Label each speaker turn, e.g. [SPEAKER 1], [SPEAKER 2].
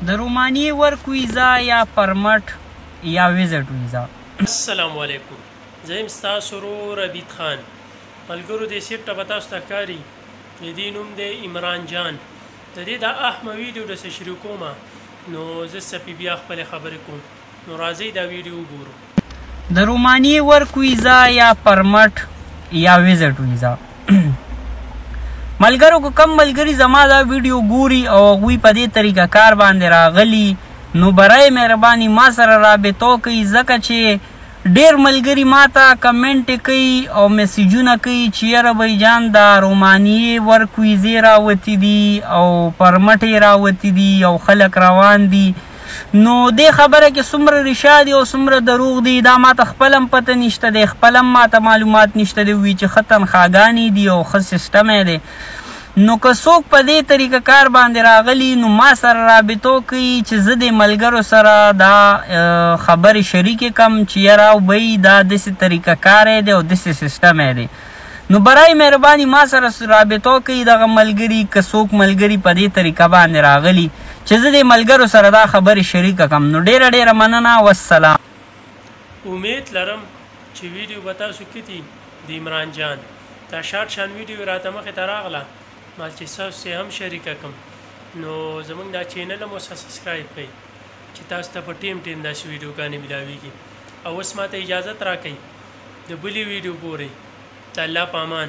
[SPEAKER 1] د رومانیې ورک ویزا یا پرمټ یا ویزټ ویزا.
[SPEAKER 2] السلام علیکم، زه یم ستاسو ورور عبید خان. ملګرو دې سیټ ته به تاسو ته ښکاري د دې نوم دی عمران جان. د دې دا اهمه ویډیو درسره شریکومه، نو زه څپې بیا خپلې خبرې کوم. نو راځئ دا ویډیو وګورو.
[SPEAKER 1] د رومانیې ورک ویزا یا پرمټ یا ویزټ ویزا. ملګرو که کم ملګري زما دا ویډیو ګوري او هغوی په دې طریقه کار باندې راغلي، نو برای مهرباني ما سره رابطه وکړئ، ځکه چې ډېر ملګري ما ته کمنټ کوي او میسیجونه کوي چې یاره بھائی جان دا رومانیې ورک ویزې راوتي دي او پرمټ یې راوتي دي او خلک روان دي. نو دې خبره کې څومره رښا دي او څومره دروغ دي دا ما ته خپل هم پته نشته دی، خپل هم ما ته معلومات نشته دی. وایي چې ښه تنخواګانې دي او ښه سیسټم یې دی. نو که څوک په دې طریقه کار باندې راغلي نو ما سره رابطه وکړي چې زه د ملګرو سره دا خبرې شریکې کړم چې یاره بھئی دا داسې طریقه کار یې دی او داسې سیسټم یې دی. نو برای مهرباني ما سره رابطه وکړي دغه ملګري، که څوک ملګري په دې طریقه باندې راغلي چې زه د ملګرو سره دا خبرې شریکه کړم. نو ډېره ډېره مننه، والسلام.
[SPEAKER 2] امید لرم چې ویډیو به تاسو کتي د عمران جان دا شارټ شان ویډیو راته مخې ته راغله، ما چې تاسو هم شریکه کړم. نو زموږ دا چینل هم اوس سبسکرایب کړئ چې تاسو ته په ټیم داسې ویډیوګانې میلاویږي. او اوس ما ته اجازت راکړئ د بلې ویډیو ګورئ. د الله په امان.